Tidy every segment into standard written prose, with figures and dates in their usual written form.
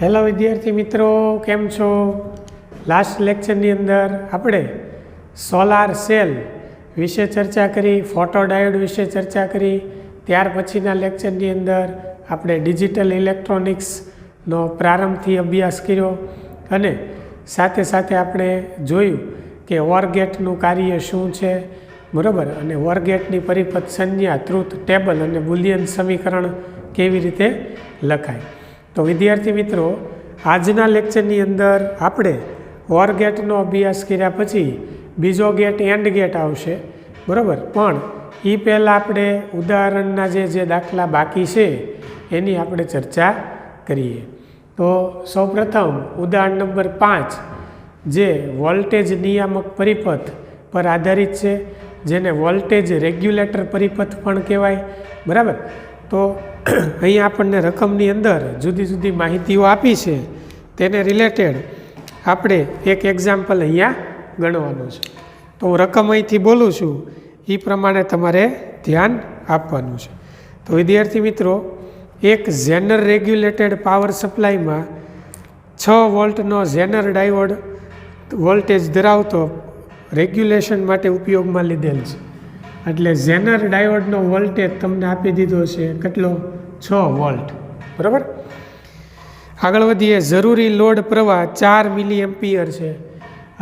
Hello વિદ્યાર્થી મિત્રો, કેમ છો? લાસ્ટ લેક્ચરની અંદર આપણે સોલાર સેલ વિશે ચર્ચા કરી, ફોટોડાયોડ વિશે ચર્ચા કરી. ત્યાર પછીના લેક્ચરની અંદર આપણે ડિજિટલ ઇલેક્ટ્રોનિક્સનો પ્રારંભથી અભ્યાસ કર્યો અને સાથે સાથે આપણે જોયું કે OR ગેટનું કાર્ય શું છે, બરાબર, અને OR ગેટની પરિપથ સંજ્ઞા, ટ્રુથ ટેબલ અને બુલિયન સમીકરણ કેવી રીતે લખાય. તો વિદ્યાર્થી મિત્રો, આજના લેક્ચરની અંદર આપણે OR ગેટનો અભ્યાસ કર્યા પછી બીજો ગેટ એન્ડ ગેટ આવશે, બરાબર. પણ એ પહેલાં આપણે ઉદાહરણના જે દાખલા બાકી છે એની આપણે ચર્ચા કરીએ. તો સૌપ્રથમ ઉદાહરણ નંબર 5 જે વોલ્ટેજ નિયામક પરિપથ પર આધારિત છે, જેને વોલ્ટેજ રેગ્યુલેટર પરિપથ પણ કહેવાય, બરાબર. તો અહીં આપણને રકમની અંદર જુદી જુદી માહિતીઓ આપી છે, તેને રિલેટેડ આપણે એક એક્ઝામ્પલ અહીંયા ગણવાનું છે. તો હું રકમ અહીંથી બોલું છું, એ પ્રમાણે તમારે ધ્યાન આપવાનું છે. તો વિદ્યાર્થી મિત્રો, એક ઝેનર રેગ્યુલેટેડ પાવર સપ્લાયમાં 6 વોલ્ટનો ઝેનર ડાયોડ વોલ્ટેજ ધરાવતો રેગ્યુલેશન માટે ઉપયોગમાં લીધેલ છે. એટલે ઝેનર ડાયોડનો વોલ્ટેજ તમને આપી દીધો છે કેટલો? 6 વોલ્ટ, બરાબર. આગળ વધીએ. જરૂરી લોડ પ્રવાહ 4 મિલી એમ્પિયર છે.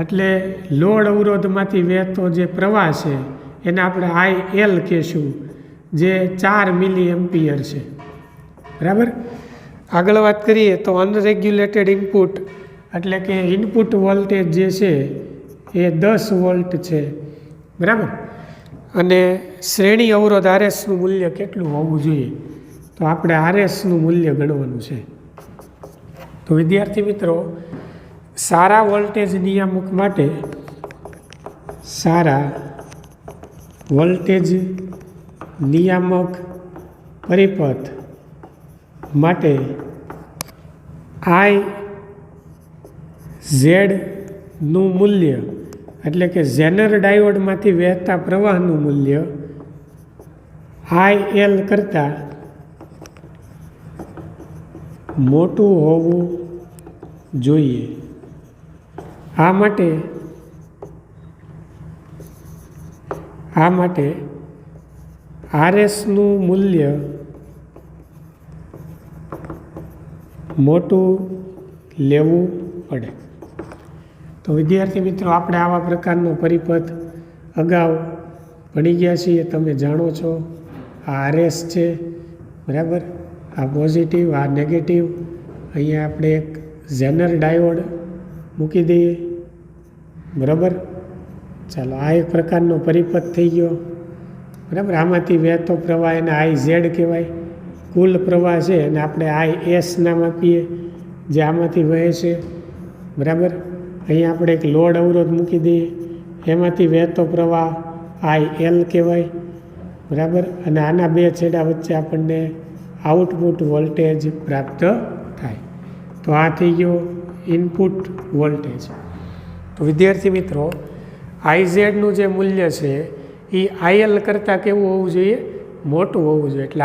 એટલે લોડ અવરોધમાંથી વહેતો જે પ્રવાહ છે એને આપણે IL કહેશું, જે 4 મિલી એમ્પિયર છે, બરાબર. આગળ વાત કરીએ તો અનરેગ્યુલેટેડ ઇનપુટ, એટલે કે ઇનપુટ વોલ્ટેજ જે છે એ 10 વોલ્ટ છે, બરાબર. અને શ્રેણી અવરોધ RSનું મૂલ્ય કેટલું હોવું જોઈએ? તો આપણે RSનું મૂલ્ય ગણવાનું છે. તો વિદ્યાર્થી મિત્રો, સારા વોલ્ટેજ નિયામક માટે, સારા વોલ્ટેજ નિયામક પરિપથ માટે IZ નું મૂલ્ય, એટલે કે ઝેનર ડાયોડમાંથી વહેતા પ્રવાહનું મૂલ્ય IL કરતાં મોટું હોવું જોઈએ. આ માટે RSનું મૂલ્ય મોટું લેવું પડે. તો વિદ્યાર્થી મિત્રો, આપણે આવા પ્રકારનો પરિપથ અગાઉ ભણી ગયા છીએ, તમે જાણો છો. આ RS છે, બરાબર, આ પોઝિટિવ, આ નેગેટિવ. અહીંયા આપણે એક ઝેનર ડાયોડ મૂકી દઈએ, બરાબર. ચાલો, આ એક પ્રકારનો પરિપથ થઈ ગયો, બરાબર. આમાંથી વહેતો પ્રવાહ એને IZ કહેવાય. કુલ પ્રવાહ છે અને આપણે IS નામ આપીએ, જે આમાંથી વહે છે, બરાબર. અહીંયા આપણે એક લોડ અવરોધ મૂકી દઈએ, એમાંથી વહેતો પ્રવાહ IL કહેવાય, બરાબર. અને આના બે છેડા વચ્ચે આપણને આઉટપુટ વોલ્ટેજ પ્રાપ્ત થાય. તો આ થઈ ગયો ઇનપુટ વોલ્ટેજ. તો વિદ્યાર્થી મિત્રો, IZનું જે મૂલ્ય છે એ IL કરતાં કેવું હોવું જોઈએ? મોટું હોવું જોઈએ. એટલે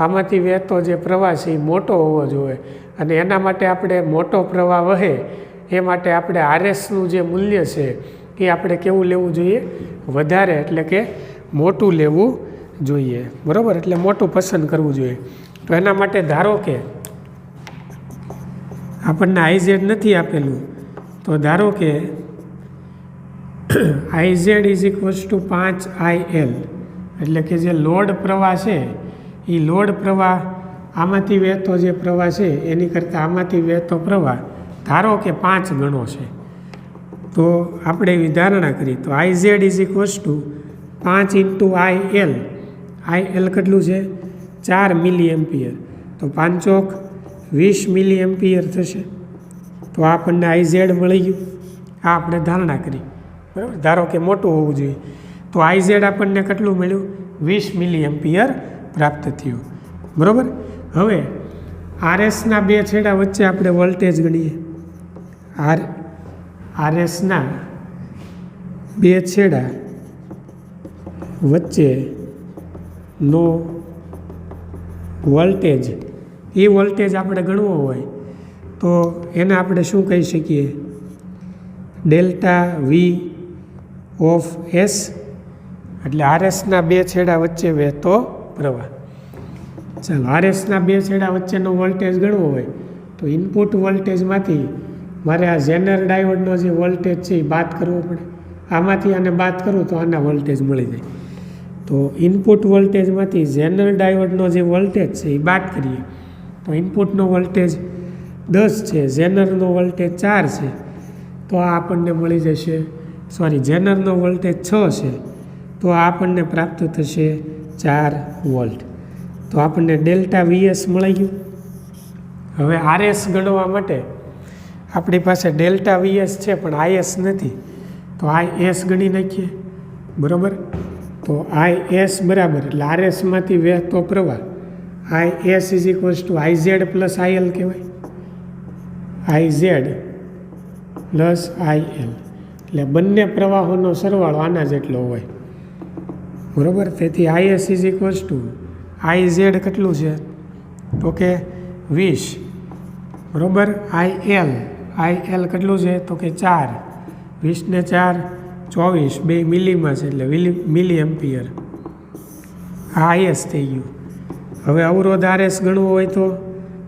આમાંથી વહેતો જે પ્રવાહ છે એ મોટો હોવો જોઈએ. અને એના માટે આપણે મોટો પ્રવાહ વહે એ માટે આપણે RSનું જે મૂલ્ય છે એ આપણે કેવું લેવું જોઈએ? વધારે, એટલે કે મોટું લેવું જોઈએ, બરાબર. એટલે મોટું પસંદ કરવું જોઈએ. તો એના માટે ધારો કે આપણને IZ નથી આપેલું, તો ધારો કે IZ = 5IL, એટલે કે જે લોડ પ્રવાહ છે એ લોડ પ્રવાહ આમાંથી વહેતો જે પ્રવાહ છે એની કરતાં આમાંથી વહેતો પ્રવાહ ધારો કે 5 ગણો છે. તો આપણે એવી ધારણા કરી. તો IZ = 5 × IL. IL કેટલું છે? 4 મિલી એમ્પિયર. તો 5 ચોક 20 મિલી એમ્પિયર થશે. તો આપણને IZ મળી ગયું. આ આપણે ધારણા કરી, બરાબર. ધારો કે મોટું હોવું જોઈએ. તો IZ આપણને કેટલું મળ્યું? 20 મિલી એમ્પિયર પ્રાપ્ત થયું, બરાબર. હવે RSના બે છેડા વચ્ચે આપણે વોલ્ટેજ ગણીએ. RSના બે છેડા વચ્ચેનો વોલ્ટેજ, એ વોલ્ટેજ આપણે ગણવો હોય તો એને આપણે શું કહી શકીએ? ડેલ્ટા વી ઓફ એસ, એટલે આરએસના બે છેડા વચ્ચે વહેતો પ્રવાહ. ચાલો, આરએસના બે છેડા વચ્ચેનો વોલ્ટેજ ગણવો હોય તો ઇનપુટ વોલ્ટેજમાંથી મારે આ ઝેનર ડાયોડનો જે વોલ્ટેજ છે એ બાદ કરવો પડે. આમાંથી આને બાદ કરું તો આના વોલ્ટેજ મળી જાય. તો ઇનપુટ વોલ્ટેજમાંથી ઝેનર ડાયોડનો જે વોલ્ટેજ છે એ બાદ કરીએ તો ઇનપુટનો વોલ્ટેજ 10 છે, ઝેનરનો વોલ્ટેજ 4 છે, તો આ આપણને મળી જશે, સોરી, ઝેનરનો વોલ્ટેજ 6 છે, તો આ આપણને પ્રાપ્ત થશે 4 વોલ્ટ. તો આપણને ડેલ્ટા વીએસ મળી ગયું. હવે આરએસ ગણવા માટે આપણી પાસે ડેલ્ટા વીએસ છે પણ આઈએસ નથી, તો આઈએસ ગણી નાખીએ. બરાબર? તો આઈએસ બરાબર, એટલે આરએસમાંથી વહેતો પ્રવાહ IS is equals to IZ plus IL કહેવાય. આઈઝેડ પ્લસ આઈએલ, એટલે બંને પ્રવાહોનો સરવાળો આના જેટલો હોય. બરાબર? તેથી આઈએસ ઇઝ ઇક્વલ્સ ટુ આઈઝેડ કેટલું છે? તો કે 20. બરાબર? આઈએલ કેટલું છે? તો કે 4. 20 ને 4 24, બે મિલીમાં છે એટલે મિલી એમ્પિયર. આ આઈએસ થઈ ગયું. હવે અવરોધ આરએસ ગણવો હોય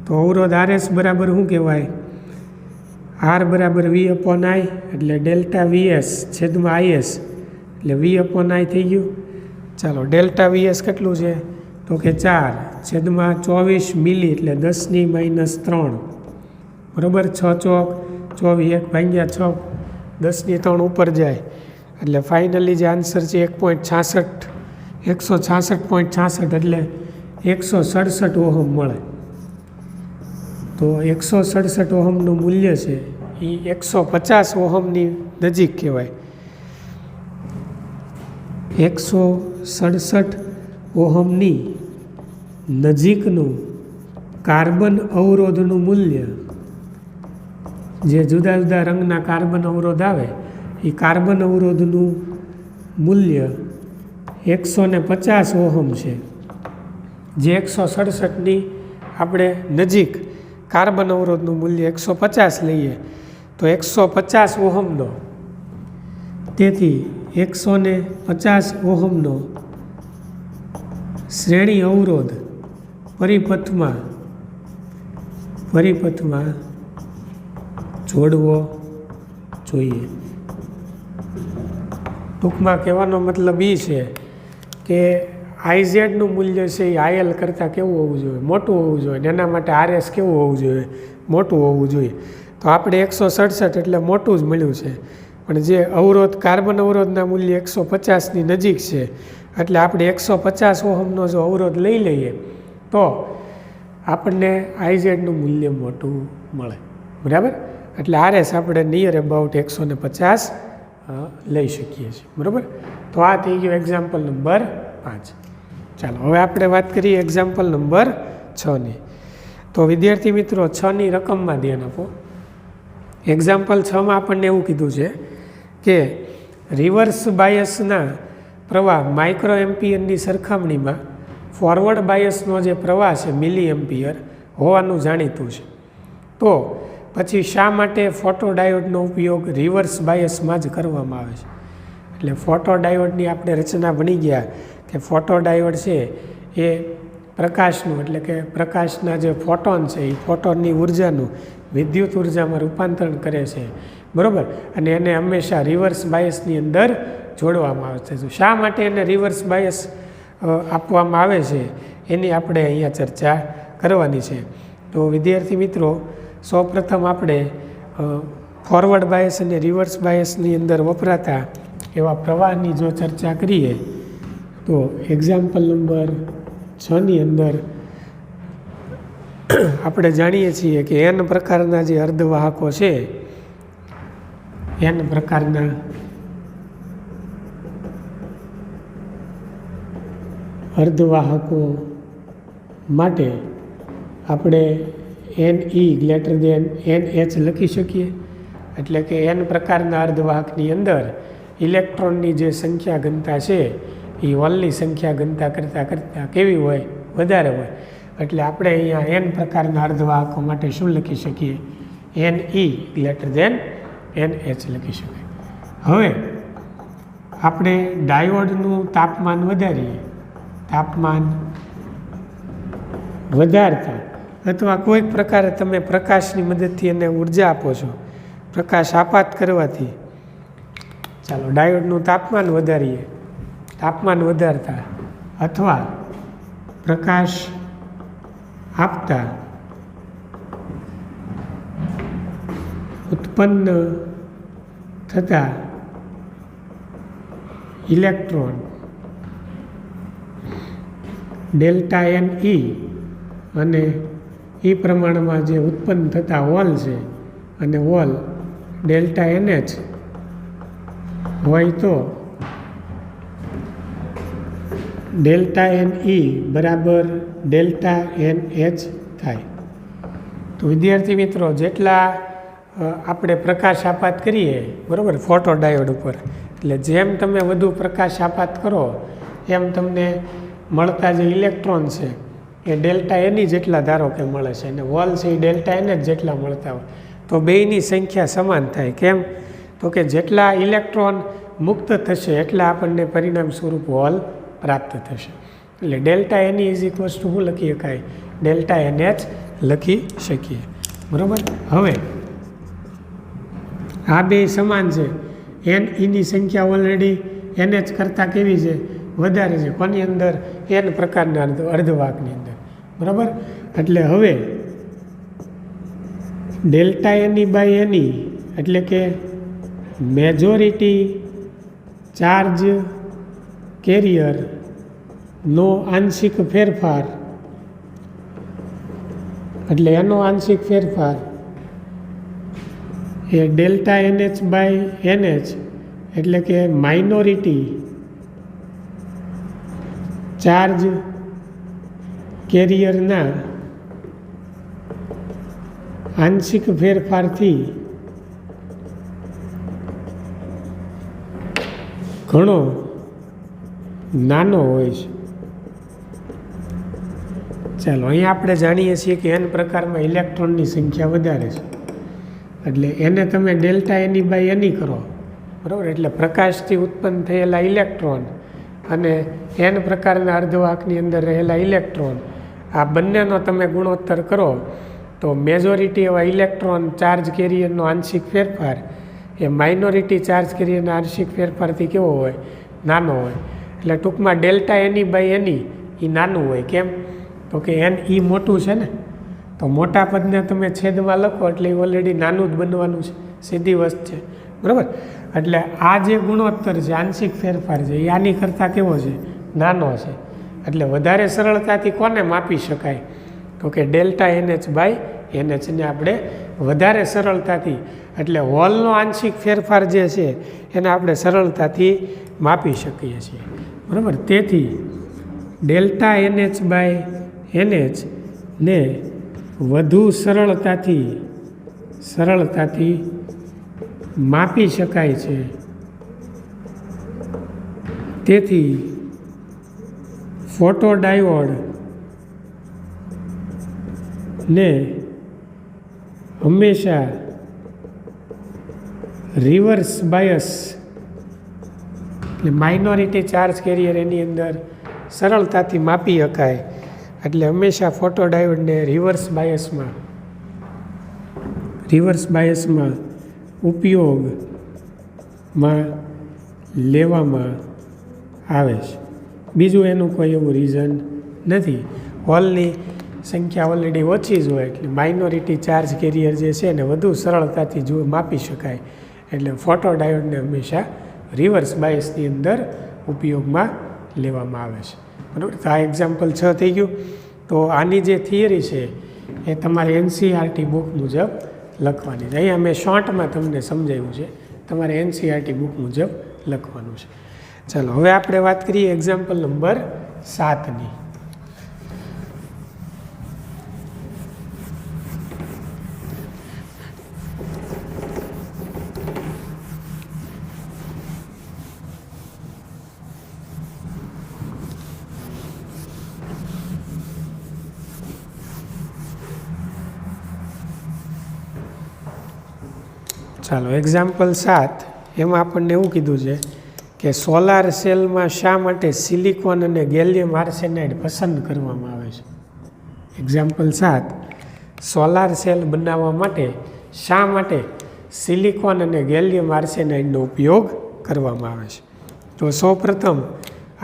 તો અવરોધ આરએસ બરાબર શું કહેવાય? આર બરાબર વી અપોન આઈ, એટલે ડેલ્ટા વીએસ છેદમાં આઈએસ, એટલે વી અપોન આઈ થઈ ગયું. ચાલો, ડેલ્ટા વીએસ કેટલું છે? તો કે 4 છેદમાં 24 મિલી, એટલે 10⁻³ બરાબર? 6 ચોક 24, 1/6, 10⁻³ ઉપર જાય એટલે ફાઇનલી જે આન્સર છે 166.66, એટલે 167 ઓહમ મળે. તો 167 ઓહમનું મૂલ્ય છે એ 150 ઓહમની નજીક કહેવાય. 167 ઓહમની નજીકનું કાર્બન અવરોધનું મૂલ્ય, જે જુદા જુદા રંગના કાર્બન અવરોધ આવે એ કાર્બન અવરોધનું મૂલ્ય 150 ઓહમ છે. જે 167ની આપણે નજીક કાર્બન અવરોધનું મૂલ્ય 150 લઈએ તો 150 ઓહમનો, તેથી 150 ઓહમનો શ્રેણી અવરોધ પરિપથમાં જોડવો જોઈએ. ટૂંકમાં કહેવાનો મતલબ એ છે કે આઈઝેડનું મૂલ્ય છે એ આઈએલ કરતાં કેવું હોવું જોઈએ? મોટું હોવું જોઈએ. એના માટે આરએસ કેવું હોવું જોઈએ? મોટું હોવું જોઈએ. તો આપણે 167 એટલે મોટું જ મળ્યું છે, પણ જે અવરોધ કાર્બન અવરોધના મૂલ્ય 150ની નજીક છે, એટલે આપણે 150 ઓહમનો જો અવરોધ લઈ લઈએ તો આપણને આઈઝેડનું મૂલ્ય મોટું મળે. બરાબર? એટલે આરએસ આપણે નિયર અબાઉટ 150 લઈ શકીએ છીએ. બરાબર? તો આ થઈ ગયું એક્ઝામ્પલ નંબર 5. ચાલો, હવે આપણે વાત કરીએ એક્ઝામ્પલ નંબર 6ની. તો વિદ્યાર્થી મિત્રો, 6ની રકમમાં ધ્યાન આપો. એક્ઝામ્પલ 6માં આપણને એવું કીધું છે કે રિવર્સ બાયસના પ્રવાહ માઇક્રો એમ્પિયરની સરખામણીમાં ફોરવર્ડ બાયસનો જે પ્રવાહ છે મિલી એમ્પિયર હોવાનું જાણીતું છે. તો પછી શા માટે ફોટો ડાયોડનો ઉપયોગ રિવર્સ બાયસમાં જ કરવામાં આવે છે? એટલે ફોટો ડાયોડની આપણે રચના ભણી ગયા કે ફોટો ડાયોડ છે એ પ્રકાશનું, એટલે કે પ્રકાશના જે ફોટોન છે એ ફોટોનની ઉર્જાનું વિદ્યુત ઉર્જામાં રૂપાંતરણ કરે છે. બરાબર? અને એને હંમેશા રિવર્સ બાયસની અંદર જોડવામાં આવે છે. શા માટે એને રિવર્સ બાયસ આપવામાં આવે છે એની આપણે અહીંયા ચર્ચા કરવાની છે. તો વિદ્યાર્થી મિત્રો, સૌપ્રથમ આપણે ફોરવર્ડ બાયસ અને રિવર્સ બાયસની અંદર વપરાતા એવા પ્રવાહની જો ચર્ચા કરીએ તો એક્ઝામ્પલ નંબર 6ની અંદર આપણે જાણીએ છીએ કે n પ્રકારના જે અર્ધવાહકો છે, n પ્રકારના અર્ધવાહકો માટે આપણે NE ગ્રેટર દેન NH લખી શકીએ. એટલે કે n પ્રકારના અર્ધવાહકની અંદર ઇલેક્ટ્રોનની જે સંખ્યા ઘનતા છે એ હોલની સંખ્યા ઘનતા કરતાં કેવી હોય? વધારે હોય. એટલે આપણે અહીંયા n પ્રકારના અર્ધવાહકો માટે શું લખી શકીએ? Ne ગ્રેટર દેન NH લખી શકાય. હવે આપણે ડાયોડનું તાપમાન વધારીએ, તાપમાન વધારતા અથવા કોઈક પ્રકારે તમે પ્રકાશની મદદથી એને ઉર્જા આપો છો, પ્રકાશ આપાત કરવાથી, ચાલો ડાયોડનું તાપમાન વધારીએ, તાપમાન વધારતા અથવા પ્રકાશ આપતા ઉત્પન્ન થતા ઇલેક્ટ્રોન ડેલ્ટા Ne અને એ પ્રમાણમાં જે ઉત્પન્ન થતા હોલ છે અને હોલ ડેલ્ટા NH હોય તો ડેલ્ટા Ne બરાબર ડેલ્ટા NH થાય. તો વિદ્યાર્થી મિત્રો, જેટલા આપણે પ્રકાશ આપાત કરીએ, બરાબર, ફોટો ડાયોડ ઉપર, એટલે જેમ તમે વધુ પ્રકાશ આપાત કરો એમ તમને મળતા જે ઇલેક્ટ્રોન છે એ ડેલ્ટા Ne જેટલા ધારો કે મળે છે અને હોલ છે એ ડેલ્ટા NH જેટલા મળતા હોય, તો બેયની સંખ્યા સમાન થાય. કેમ? તો કે જેટલા ઇલેક્ટ્રોન મુક્ત થશે એટલા આપણને પરિણામ સ્વરૂપ હોલ પ્રાપ્ત થશે. એટલે delta Ne is equals two શું લખી શકાય? ડેલ્ટા NH લખી શકીએ. બરાબર. હવે આ બે સમાન છે. Neની સંખ્યા ઓલરેડી NH કરતાં કેવી છે? વધારે છે. કોની અંદર? N પ્રકારના અર્ધવાહકની અંદર. બરાબર. એટલે હવે ડેલ્ટા Ne બાય Ne એટલે કે મેજોરિટી ચાર્જ કેરિયરનો આંશિક ફેરફાર, એટલે એનો આંશિક ફેરફાર એ ડેલ્ટા NH બાય NH એટલે કે માઇનોરિટી ચાર્જ કેરિયરના આંશિક ફેરફારથી ઘણો નાનો હોય છે. ચાલો, અહીંયા આપણે જાણીએ છીએ કે N પ્રકારમાં ઇલેક્ટ્રોનની સંખ્યા વધારે છે, એટલે એને તમે ડેલ્ટા Ne બાય Ne કરો, બરાબર. એટલે પ્રકાશથી ઉત્પન્ન થયેલા ઇલેક્ટ્રોન અને N પ્રકારના અર્ધવાહકની અંદર રહેલા ઇલેક્ટ્રોન, આ બંનેનો તમે ગુણોત્તર કરો તો મેજોરિટી એવા ઇલેક્ટ્રોન ચાર્જ કેરિયરનો આંશિક ફેરફાર એ માઇનોરિટી ચાર્જ કેરિયરના આંશિક ફેરફારથી કેવો હોય? નાનો હોય. એટલે ટૂંકમાં ડેલ્ટા Ne બાય Ne એ નાનું હોય. કેમ? તો કે Ne મોટું છે ને, તો મોટા પદને તમે છેદમાં લખો એટલે એ ઓલરેડી નાનું જ બનવાનું છે, સીધી વસ્તુ છે. બરાબર. એટલે આ જે ગુણોત્તર છે, આંશિક ફેરફાર છે, એ આની કરતાં કેવો છે? નાનો છે. એટલે વધારે સરળતાથી કોને માપી શકાય? તો કે ડેલ્ટા NH બાય NH ને આપણે વધારે સરળતાથી, એટલે હોલનો આંશિક ફેરફાર જે છે એને આપણે સરળતાથી માપી શકીએ છીએ. બરાબર. તેથી ડેલ્ટા NH બાય NH ને વધુ સરળતાથી માપી શકાય છે. તેથી ફોટોડાયોડ ને હંમેશા રિવર્સ બાયસ, એટલે માઇનોરિટી ચાર્જ કેરિયર એની અંદર સરળતાથી માપી શકાય, એટલે હંમેશા ફોટોડાયોડને રિવર્સ બાયસમાં ઉપયોગમાં લેવામાં આવે છે. બીજું એનું કોઈ એવું રીઝન નથી. હોલની સંખ્યા ઓલરેડી ઓછી જ હોય એટલે માઇનોરિટી ચાર્જ કેરિયર જે છે એને વધુ સરળતાથી માપી શકાય, એટલે ફોટોડાયોડને હંમેશા રિવર્સ બાયસની અંદર ઉપયોગમાં લેવામાં આવે છે. બરાબર. તો આ એક્ઝામ્પલ 6 થઈ ગયું. તો આની જે થિયરી છે એ તમારે NCERT બુક મુજબ લખવાની છે. અહીંયા મેં શોર્ટમાં તમને સમજાવ્યું છે, તમારે NCERT બુક મુજબ લખવાનું છે. ચાલો, હવે આપણે વાત કરીએ એક્ઝામ્પલ નંબર 7ની. ચાલો એક્ઝામ્પલ 7 એમાં આપણને એવું કીધું છે કે સોલાર સેલમાં શા માટે સિલિકોન અને ગેલિયમ આર્સેનાઇડ પસંદ કરવામાં આવે છે. એક્ઝામ્પલ 7 સોલાર સેલ બનાવવા માટે શા માટે સિલિકોન અને ગેલિયમ આર્સેનાઇડનો ઉપયોગ કરવામાં આવે છે. તો સૌપ્રથમ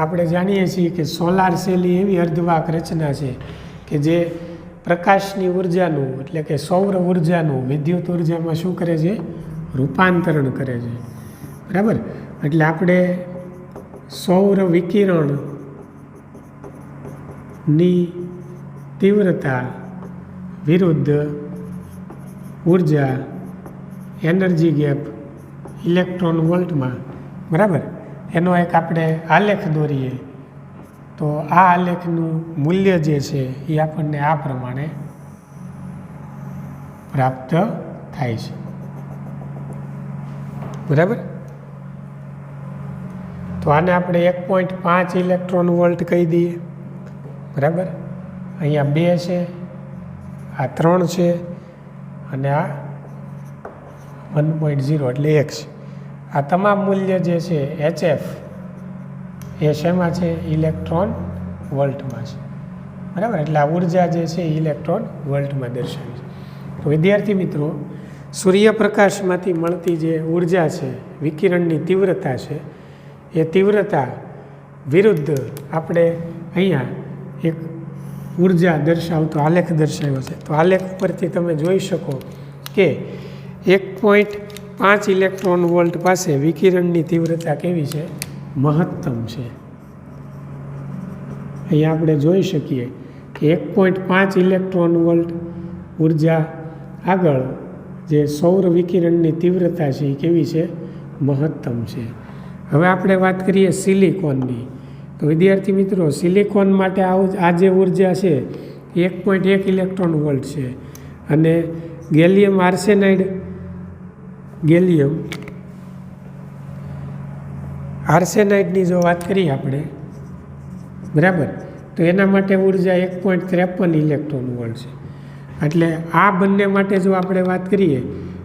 આપણે જાણીએ છીએ કે સોલાર સેલ એવી અર્ધવાહક રચના છે કે જે પ્રકાશની ઉર્જાનું એટલે કે સૌર ઉર્જાનું વિદ્યુત ઉર્જામાં શું કરે છે, રૂપાંતરણ કરે છે. બરાબર, એટલે આપણે સૌર વિકિરણની તીવ્રતા વિરુદ્ધ ઉર્જા એનર્જી ગેપ ઇલેક્ટ્રોન વોલ્ટમાં, બરાબર, એનો એક આપણે આલેખ દોરીએ તો આ આલેખનું મૂલ્ય જે છે એ આપણને આ પ્રમાણે પ્રાપ્ત થાય છે. બરાબર, તો આને આપણે 1.5 ઇલેક્ટ્રોન વોલ્ટ કહી દઈએ. બરાબર, અહીંયા 2 છે, આ 3 છે અને આ 1.0 એટલે 1 છે. આ તમામ મૂલ્ય જે છે HF એ શેમાં છે, ઇલેક્ટ્રોન વોલ્ટમાં છે. બરાબર, એટલે આ ઉર્જા જે છે ઇલેક્ટ્રોન વોલ્ટમાં દર્શાવી છે. તો વિદ્યાર્થી મિત્રો, સૂર્યપ્રકાશમાંથી મળતી જે ઉર્જા છે, વિકિરણની તીવ્રતા છે, એ તીવ્રતા વિરુદ્ધ આપણે અહીંયા એક ઉર્જા દર્શાવતો આલેખ દર્શાવ્યો છે. તો આલેખ પરથી તમે જોઈ શકો કે 1.5 ઇલેક્ટ્રોન વોલ્ટ પાસે વિકિરણની તીવ્રતા કેવી છે, મહત્તમ છે. અહીંયા આપણે જોઈ શકીએ કે 1.5 ઇલેક્ટ્રોન વોલ્ટ ઉર્જા આગળ જે સૌર વિકિરણની તીવ્રતા છે એ કેવી છે, મહત્તમ છે. હવે આપણે વાત કરીએ સિલિકોનની. તો વિદ્યાર્થી મિત્રો, સિલિકોન માટે આ જે ઉર્જા છે 1.1 ઇલેક્ટ્રોન વોલ્ટ છે અને ગેલિયમ આર્સેનાઇડની જો વાત કરીએ આપણે, બરાબર, તો એના માટે ઉર્જા 1.53 ઇલેક્ટ્રોન વોલ્ટ છે. એટલે આ બંને માટે જો આપણે વાત કરીએ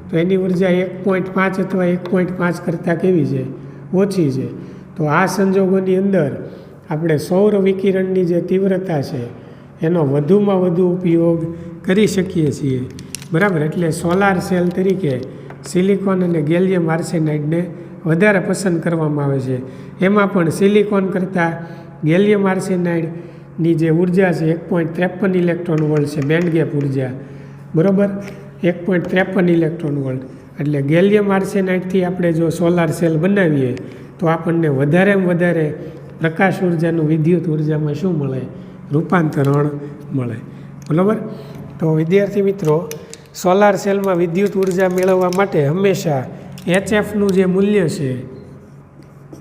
તો એની ઉર્જા 1.5 અથવા 1.5 કરતાં કેવી છે, ઓછી છે. તો આ સંજોગોની અંદર આપણે સૌર વિકિરણની જે તીવ્રતા છે એનો વધુમાં વધુ ઉપયોગ કરી શકીએ છીએ. બરાબર, એટલે સોલાર સેલ તરીકે સિલિકોન અને ગેલિયમ આર્સેનાઇડને વધારે પસંદ કરવામાં આવે છે. એમાં પણ સિલિકોન કરતાં ગેલિયમ આર્સેનાઇડની જે ઉર્જા છે 1.53 ઇલેક્ટ્રોન વોલ્ટ છે, બેન્ડ ગેપ ઉર્જા, બરાબર, 1.53 ઇલેક્ટ્રોન વોલ્ટ. એટલે ગેલિયમ આર્સેનાઇડથી આપણે જો સોલાર સેલ બનાવીએ તો આપણને વધારેમાં વધારે પ્રકાશ ઉર્જાનું વિદ્યુત ઉર્જામાં શું મળે, રૂપાંતરણ મળે. બરાબર, તો વિદ્યાર્થી મિત્રો, સોલાર સેલમાં વિદ્યુત ઉર્જા મેળવવા માટે હંમેશા HFનું જે મૂલ્ય છે,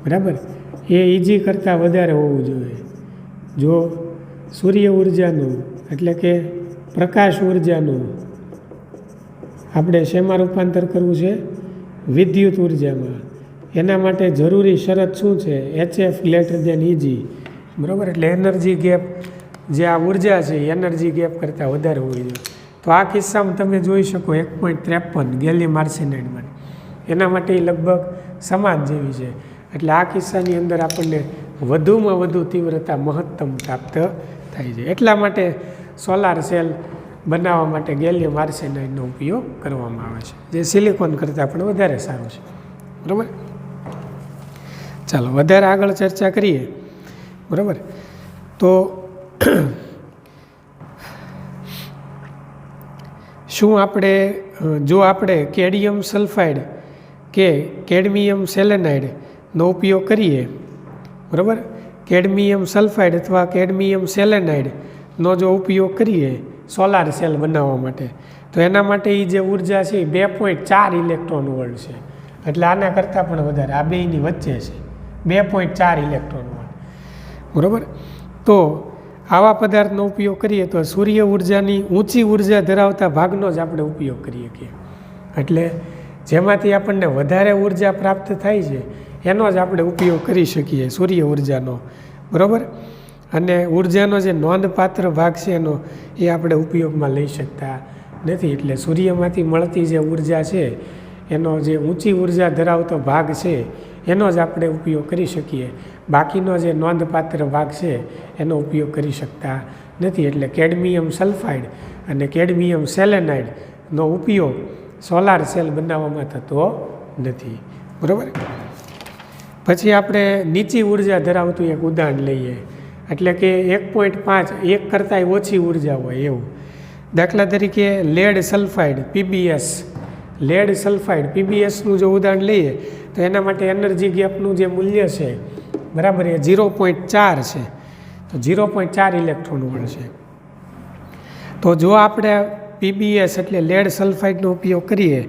બરાબર, એ EG કરતાં વધારે હોવું જોઈએ. જો સૂર્ય ઉર્જાનું એટલે કે પ્રકાશ ઉર્જાનું આપણે શેમાં રૂપાંતર કરવું છે, વિદ્યુત ઉર્જામાં, એના માટે જરૂરી શરત શું છે, HF ગ્રેટર દેન EG. બરાબર, એટલે એનર્જી ગેપ જે આ ઉર્જા છે એનર્જી ગેપ કરતાં વધારે હોવી જોઈએ. તો આ કિસ્સામાં તમે જોઈ શકો 1.53 ગેલિયમ આર્સેનાઇડમાં, એના માટે લગભગ સમાન જેવી છે. એટલે આ કિસ્સાની અંદર આપણને વધુમાં વધુ તીવ્રતા મહત્તમ પ્રાપ્ત થાય છે. એટલા માટે સોલાર સેલ બનાવવા માટે ગેલિયમ આર્સેનાઇડનો ઉપયોગ કરવામાં આવે છે, જે સિલિકોન કરતાં પણ વધારે સારું છે. બરાબર, ચાલો વધારે આગળ ચર્ચા કરીએ. બરાબર, તો શું આપણે જો આપણે કેડમિયમ સલ્ફાઇડ કે કેડમિયમ સેલેનાઇડનો ઉપયોગ કરીએ, બરાબર, કેડમિયમ સલ્ફાઇડ અથવા કેડમિયમ સેલેનાઇડનો જો ઉપયોગ કરીએ સોલાર સેલ બનાવવા માટે, તો એના માટે એ જે ઉર્જા છે એ 2.4 ઇલેક્ટ્રોન વોલ્ટ છે. એટલે આના કરતાં પણ વધારે, આ બેયની વચ્ચે છે 2.4 ઇલેક્ટ્રોન વોલ્ટ. બરાબર, તો આવા પદાર્થનો ઉપયોગ કરીએ તો સૂર્ય ઉર્જાની ઊંચી ઉર્જા ધરાવતા ભાગનો જ આપણે ઉપયોગ કરીએ છીએ. એટલે જેમાંથી આપણને વધારે ઉર્જા પ્રાપ્ત થાય છે એનો જ આપણે ઉપયોગ કરી શકીએ, સૂર્ય ઉર્જાનો. બરાબર, અને ઉર્જાનો જે નોંધપાત્ર ભાગ છે એનો એ આપણે ઉપયોગમાં લઈ શકતા નથી. એટલે સૂર્યમાંથી મળતી જે ઉર્જા છે એનો જે ઊંચી ઉર્જા ધરાવતો ભાગ છે એનો જ આપણે ઉપયોગ કરી શકીએ. બાકીનો જે નોંધપાત્ર ભાગ છે એનો ઉપયોગ કરી શકતા નથી. એટલે કેડમિયમ સલ્ફાઇડ અને કેડમિયમ સેલેનાઇડનો ઉપયોગ સોલાર સેલ બનાવવામાં થતો નથી. બરાબર. પછી આપણે નીચી ઉર્જા ધરાવતું એક ઉદાહરણ લઈએ, એટલે કે 1.5 એક કરતાંય ઓછી ઉર્જા હોય એવું. દાખલા તરીકે લેડ સલ્ફાઇડ પીબીએસનું જો ઉદાહરણ લઈએ તો એના માટે એનર્જી ગેપનું જે મૂલ્ય છે બરાબર એ 0.4 છે. તો 0.4 ઇલેક્ટ્રોન વોલ્ટ છે. તો જો આપણે પીબીએસ એટલે લેડ સલ્ફાઇડનો ઉપયોગ કરીએ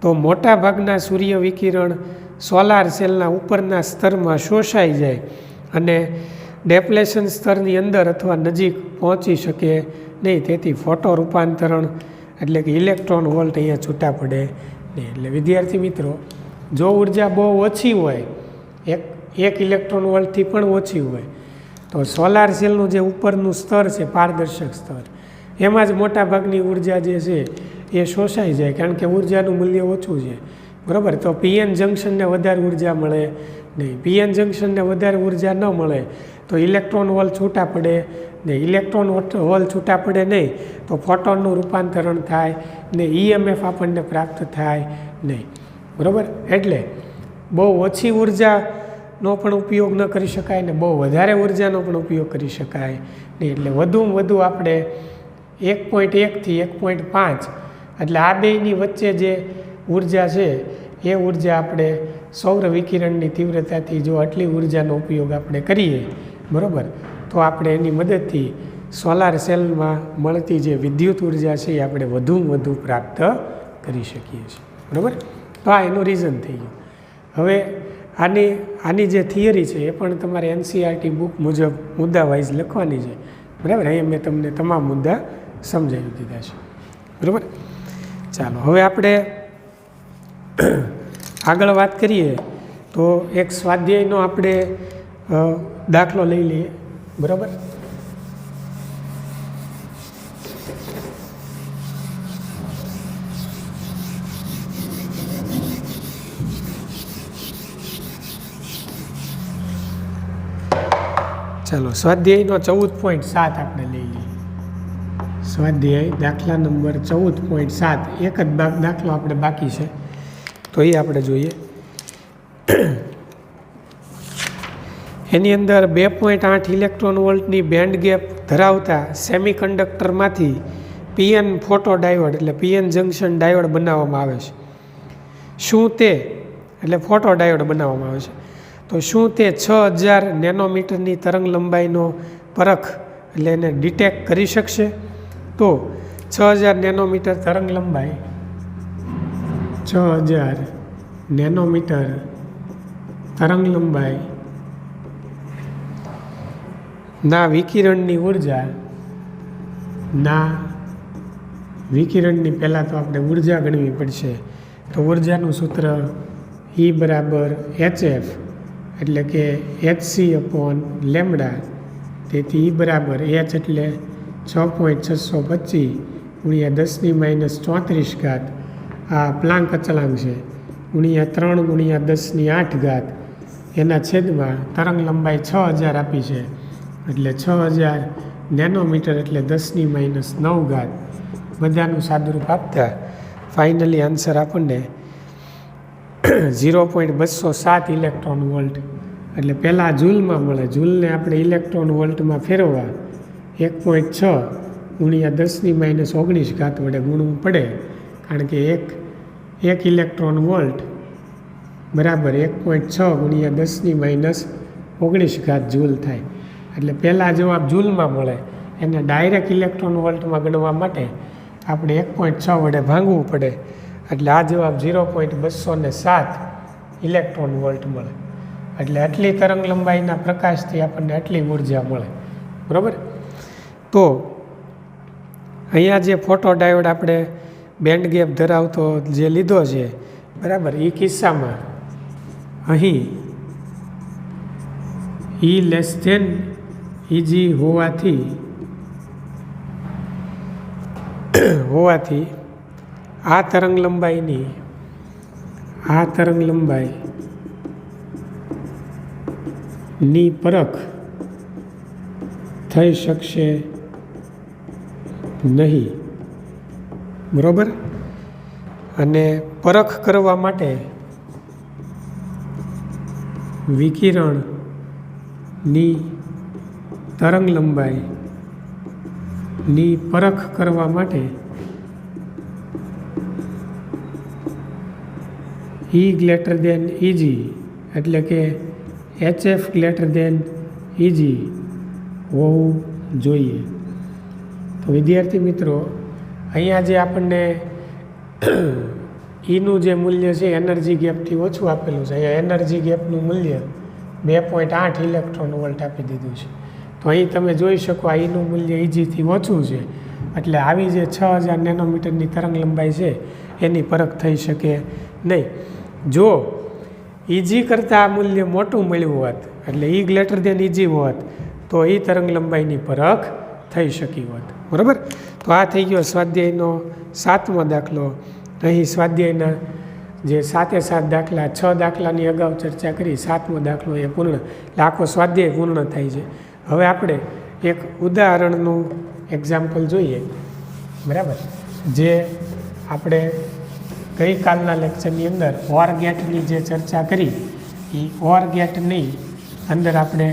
તો મોટા ભાગના સૂર્ય વિકિરણ સોલાર સેલના ઉપરના સ્તરમાં શોષાઈ જાય અને ડેપ્લેશન સ્તરની અંદર અથવા નજીક પહોંચી શકે નહીં. તેથી ફોટો રૂપાંતરણ એટલે કે ઇલેક્ટ્રોન વોલ્ટ અહીંયા છૂટા પડે નહીં. એટલે વિદ્યાર્થી મિત્રો, જો ઉર્જા બહુ ઓછી હોય, એક ઇલેક્ટ્રોન વોલ્ટથી પણ ઓછી હોય, તો સોલાર સેલનું જે ઉપરનું સ્તર છે પારદર્શક સ્તર, એમાં જ મોટાભાગની ઉર્જા જે છે એ શોષાઈ જાય, કારણ કે ઉર્જાનું મૂલ્ય ઓછું છે. બરાબર. તો પીએન જંક્શનને વધારે ઉર્જા મળે નહીં. પીએન જંક્શનને વધારે ઉર્જા ન મળે તો ઇલેક્ટ્રોન હોલ છૂટા પડે નહીં. ઇલેક્ટ્રોન હોલ છૂટા પડે નહીં તો ફોટોનનું રૂપાંતરણ થાય ને ઈએમએફ આપણને પ્રાપ્ત થાય નહીં. બરાબર. એટલે બહુ ઓછી ઉર્જાનો પણ ઉપયોગ ન કરી શકાય ને બહુ વધારે ઉર્જાનો પણ ઉપયોગ કરી શકાય નહીં. એટલે વધુમાં વધુ આપણે 1.1 થી 1.5 એટલે આ બેની વચ્ચે જે ઉર્જા છે એ ઉર્જા આપણે સૌર વિકિરણની તીવ્રતાથી જો આટલી ઉર્જાનો ઉપયોગ આપણે કરીએ, બરાબર, તો આપણે એની મદદથી સોલાર સેલમાં મળતી જે વિદ્યુત ઉર્જા છે એ આપણે વધુમાં વધુ પ્રાપ્ત કરી શકીએ છીએ. બરાબર. તો આ એનું રીઝન થઈ ગયું. હવે આની જે થિયરી છે એ પણ તમારે એનસીઆરટી બુક મુજબ મુદ્દા વાઇઝ લખવાની છે. બરાબર. અહીંયા મેં તમને તમામ મુદ્દા સમજાવી દીધા છે. બરાબર. ચાલો હવે આપણે આગળ વાત કરીએ તો એક સ્વાધ્યાયનો આપણે દાખલો લઈ લઈએ. બરાબર. ચાલો સ્વાધ્યાયનો 14.7 આપણે લઈ લઈએ. સ્વાધ્યાય દાખલા નંબર 14.7 એક જ દાખલો આપણે બાકી છે તો એ આપણે જોઈએ. એની અંદર 2.8 ઇલેક્ટ્રોન વોલ્ટની બેન્ડ ગેપ ધરાવતા સેમિકન્ડક્ટરમાંથી પીએન ફોટો ડાયોડ એટલે પીએન જંક્શન ડાયોડ બનાવવામાં આવે છે. શું તે એટલે ફોટો ડાયોડ બનાવવામાં આવે છે તો શું તે 6000 નેનોમીટરની તરંગ લંબાઈનો પરખ એટલે એને ડિટેક્ટ કરી શકશે? તો 6000 નેનોમીટર તરંગ લંબાઈ 6000 નેનોમીટર તરંગ લંબાઈ ના વિકિરણની પહેલાં તો આપણે ઉર્જા ગણવી પડશે. તો ઉર્જાનું સૂત્ર E બરાબર HF એટલે કે HC/લેમ્બડા. તેથી E બરાબર H એટલે 6.625 × 10⁻⁴ આ પ્લાન્ક અચળાંક છે × 3 × 10⁸ એના છેદમાં તરંગ લંબાઈ 6000 આપી છે એટલે 6000 નેનોમીટર એટલે 10⁻⁹ બધાનું સાદુરૂપ આપતા ફાઇનલી આન્સર આપણને 0.207 ઇલેક્ટ્રોન વોલ્ટ એટલે પહેલાં જૂલમાં મળે. જૂલને આપણે ઇલેક્ટ્રોન વોલ્ટમાં ફેરવવા 1.6 × 10⁻⁹ વડે ગુણવું પડે, કારણ કે એક ઇલેક્ટ્રોન વોલ્ટ બરાબર 1.6 × 10⁻⁹ જૂલ થાય. એટલે પહેલાં જવાબ જૂલમાં મળે એને ડાયરેક્ટ ઇલેક્ટ્રોન વોલ્ટમાં ગણવા માટે આપણે 1.6 વડે ભાંગવું પડે. એટલે આ જવાબ 0.207 ઇલેક્ટ્રોન વોલ્ટ મળે. એટલે આટલી તરંગ લંબાઈના પ્રકાશથી આપણને આટલી ઉર્જા મળે. બરાબર. તો અહીંયા જે ફોટો ડાયોડ આપણે બેન્ડ ગેપ ધરાવતો જે લીધો છે, બરાબર, એ કિસ્સામાં અહીં E લેસ ધેન EG હોવાથી આ તરંગ લંબાઈની આ તરંગ લંબાઈ ની પરખ થઈ શકશે નહીં, બરાબર. અને પરખ કરવા માટે વિકિરણની તરંગ લંબાઈની પરખ કરવા માટે E ગ્રેટર દેન EG એટલે કે HF ગ્રેટર દેન EG હોવું જોઈએ. તો વિદ્યાર્થી મિત્રો, અહીંયા જે આપણને ઈનું જે મૂલ્ય છે એનર્જી ગેપથી ઓછું આપેલું છે. અહીંયા એનર્જી ગેપનું મૂલ્ય 2.8 ઇલેક્ટ્રોન વોલ્ટ આપી દીધું છે. તો અહીં તમે જોઈ શકો આ ઈનું મૂલ્ય EGથી ઓછું છે, એટલે આવી જે 6000 નેનોમીટરની તરંગ લંબાઈ છે એની પરખ થઈ શકે નહીં. જો EG કરતાં આ મૂલ્ય મોટું મળ્યું હોત, એટલે E ગ્રેટર દેન EG હોત, તો એ તરંગ લંબાઈની પરખ થઈ શકી હોત, બરાબર. તો આ થઈ ગયો સ્વાધ્યાયનો 7મો દાખલો. અહીં સ્વાધ્યાયના જે 7 દાખલા, 6 દાખલાની અગાઉ ચર્ચા કરી, 7મો દાખલો એ પૂર્ણ, એટલે આખો સ્વાધ્યાય પૂર્ણ થાય છે. હવે આપણે એક ઉદાહરણનું એક્ઝામ્પલ જોઈએ, બરાબર. જે આપણે ગઈકાલના લેક્ચરની અંદર ઓર ગેટની જે ચર્ચા કરી, એ ઓર ગેટની અંદર આપણે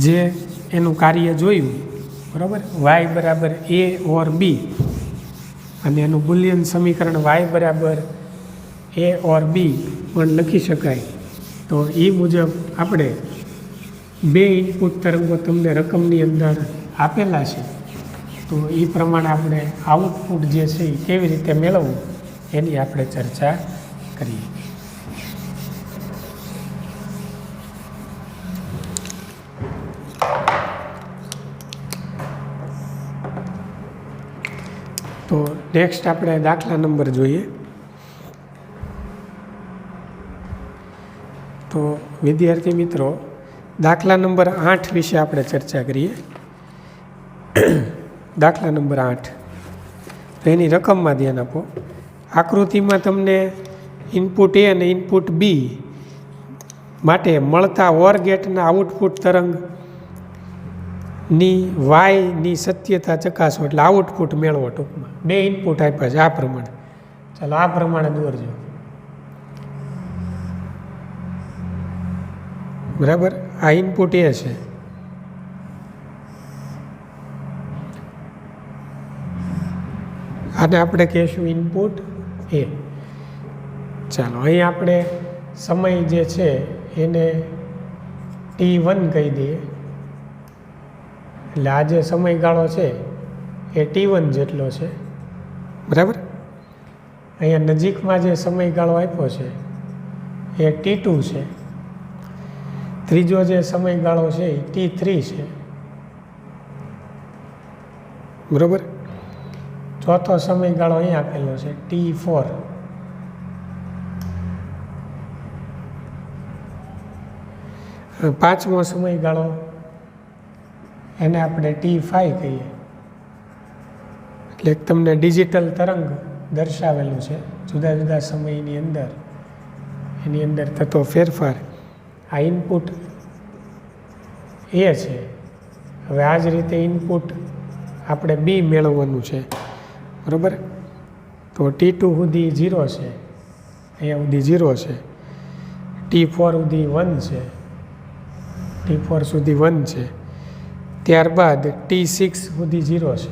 જે એનું કાર્ય જોયું, બરાબર. y બરાબર a ઓર b અને એનું બુલિયન સમીકરણ y બરાબર a ઓર b પણ લખી શકાય. તો એ મુજબ આપણે બે ઇનપુટ તરંગો તમને રકમની અંદર આપેલા છે, તો એ પ્રમાણે આપણે આઉટપુટ જે છે એ કેવી રીતે મેળવવું એની આપણે ચર્ચા કરીએ. તો નેક્સ્ટ આપણે દાખલા નંબર જોઈએ. તો વિદ્યાર્થી મિત્રો, દાખલા નંબર 8 વિશે આપણે ચર્ચા કરીએ. દાખલા નંબર 8, તો એની રકમમાં ધ્યાન આપો. આકૃતિમાં તમને ઇનપુટ A અને ઇનપુટ B માટે મળતા ઓર ગેટના આઉટપુટ તરંગની વાયની સત્યતા ચકાસો, એટલે આઉટપુટ મેળવો. ટૂંકમાં બે ઇનપુટ આપ્યા છે આ પ્રમાણે. ચાલો આ પ્રમાણે દોરજો, બરાબર. આ ઇનપુટ A છે, આને આપણે કહીશું ઇનપુટ A. ચાલો અહીં આપણે સમય જે છે એને T1 કહી દઈએ, એટલે આ જે સમયગાળો છે એ T1 જેટલો છે, બરાબર. અહીંયા નજીકમાં જે સમયગાળો આપ્યો છે એ T2 છે. ત્રીજો જે સમયગાળો છે એ T3 છે, બરાબર. ચોથો સમયગાળો અહીં આપેલો છે T4. પાંચમો સમયગાળો એને આપણે T5 કહીએ, એટલે તમને ડિજિટલ તરંગ દર્શાવેલું છે જુદા જુદા સમયની અંદર, એની અંદર થતો ફેરફાર. આ ઇનપુટ A છે. હવે આ જ રીતે ઇનપુટ આપણે B મેળવવાનું છે, બરાબર. તો T2 સુધી 0 છે, અહીંયા સુધી 0 છે. T4 સુધી 1 છે, T4 સુધી 1 છે. ત્યારબાદ T6 સુધી 0 છે,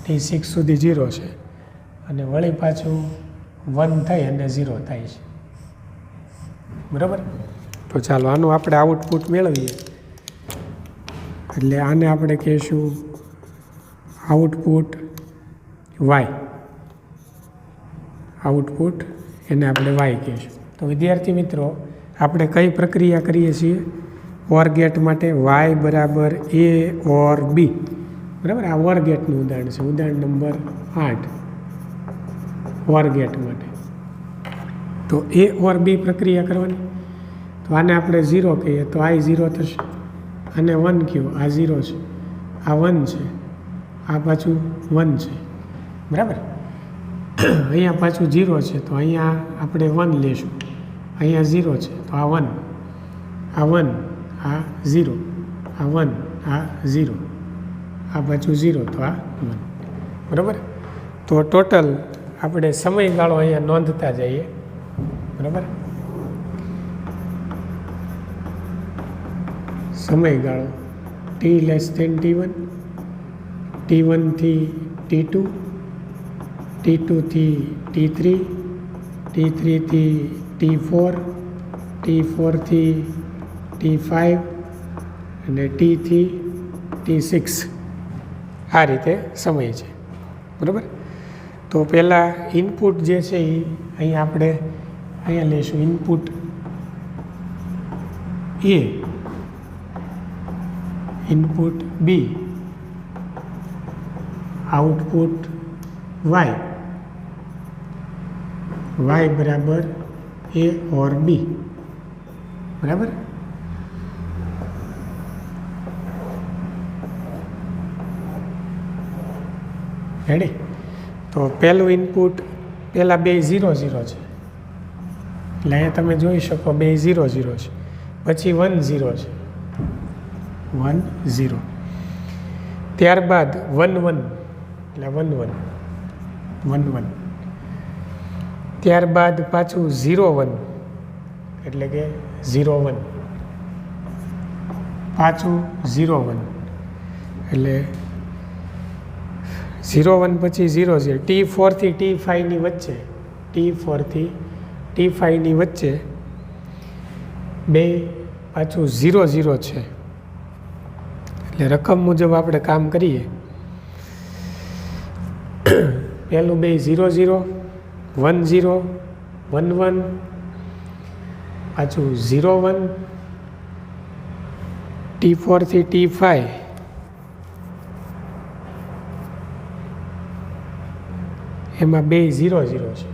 T6 સુધી 0 છે, અને વળી પાછું 1 થઈ અને 0 થાય છે, બરાબર. તો ચાલો આનું આપણે આઉટપુટ મેળવીએ. એટલે આને આપણે કહીશું આઉટપુટ વાય. આઉટપુટ એને આપણે વાય કહીશું. તો વિદ્યાર્થી મિત્રો, આપણે કઈ પ્રક્રિયા કરીએ છીએ ઓર ગેટ માટે? વાય બરાબર A ઓર B, બરાબર. આ ઓર ગેટનું ઉદાહરણ છે, ઉદાહરણ નંબર 8 ઓર ગેટ માટે. તો A ઓર B પ્રક્રિયા કરવાની. તો આને આપણે 0 કહીએ તો આ 0 થશે, અને 1 કયો, આ 0 છે, આ 1 છે, આ પાછું 1 છે, બરાબર. અહીંયા પાછું 0 છે તો અહીંયા આપણે 1 લેશું. અહીંયા 0 છે તો આ 1, આ 1, આ 0, આ 1, આ 0, આ પાછું 0 તો આ 1. બરાબર. તો ટોટલ આપણે સમયગાળો અહીંયા નોંધતા જઈએ. બરાબર. સમયગાળો t<t1, t1 થી t2, t2 થી t3, t3 થી t4, t4 થી t5 અને t થી t6 આ રીતે સમય છે. બરાબર. તો પહેલાં ઇનપુટ જે છે એ અહીંયા આપણે અહીંયા લઈશું input A, input B, output Y, y બરાબર A or B. બરાબર. રેડી. તો પહેલું ઇનપુટ પહેલાં બે 0 0 છે એટલે અહીંયા તમે જોઈ શકો બે 0 0 છે, પછી 1 0 છે, 1 0, ત્યારબાદ 1 1 એટલે 1 1 1 1, ત્યારબાદ પાછું 0 1 એટલે કે 0 1, પાછું 0 1 એટલે 0 1 પછી 0 0, t4 થી t5 ની વચ્ચે, t4 થી t5 ની વચ્ચે બે પાછું 0 0 છે. એટલે રકમ મુજબ આપણે કામ કરીએ. પહેલું બે 0 0, 1 0, 1 1, પાછું 0 1, t4 થી t5 એમાં બે 0 0 છે.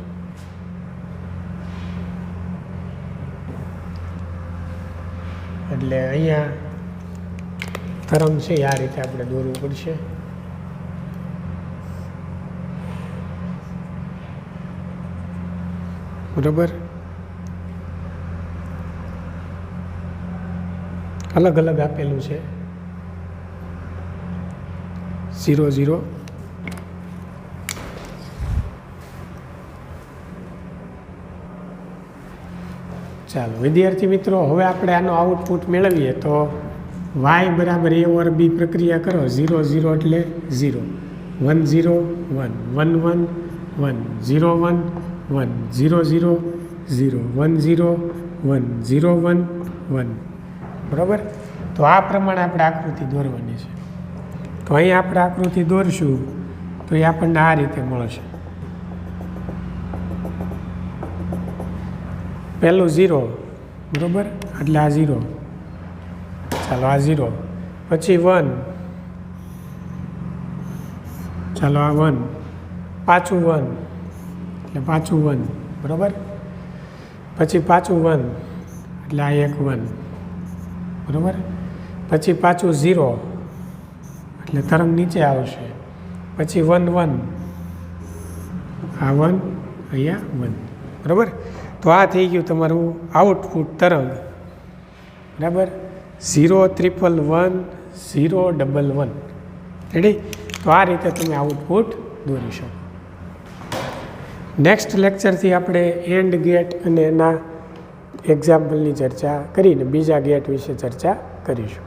એટલે અહીંયા તરંગ છે આ રીતે આપણે દોરવું પડશે. બરાબર. અલગ અલગ આપેલું છે 0 0. ચાલો વિદ્યાર્થી મિત્રો, હવે આપણે આનો આઉટપુટ મેળવીએ તો y બરાબર A ઓર B પ્રક્રિયા કરો. 0 0 એટલે 0, 1 0 1, 1 1 1, 0 1 1, 0 0 0, 1 0 1, 0 1 1. બરાબર. તો આ પ્રમાણે આપણે આકૃતિ દોરવાની છે. તો અહીં આપણે આકૃતિ દોરશું તો એ આપણને આ રીતે મળશે. પહેલું 0, બરાબર, એટલે આ 0, ચાલો આ 0, પછી 1, ચાલો આ 1, પાછું 1 એટલે પાછું 1, બરાબર, પછી પાછું 1 એટલે આ એક 1, બરાબર, પછી પાછું 0 એટલે તરંગ નીચે આવશે, પછી 1 1, આ 1 અહીંયા 1, બરાબર. તો આ થઈ ગયું તમારું આઉટપુટ તરંગ. બરાબર. 0 1 1 0 1 1. રેડી. તો આ રીતે તમે આઉટપુટ દોરી શકો. નેક્સ્ટ લેક્ચરથી આપણે એન્ડ ગેટ અને એના એક્ઝામ્પલની ચર્ચા કરીને બીજા ગેટ વિશે ચર્ચા કરીશું.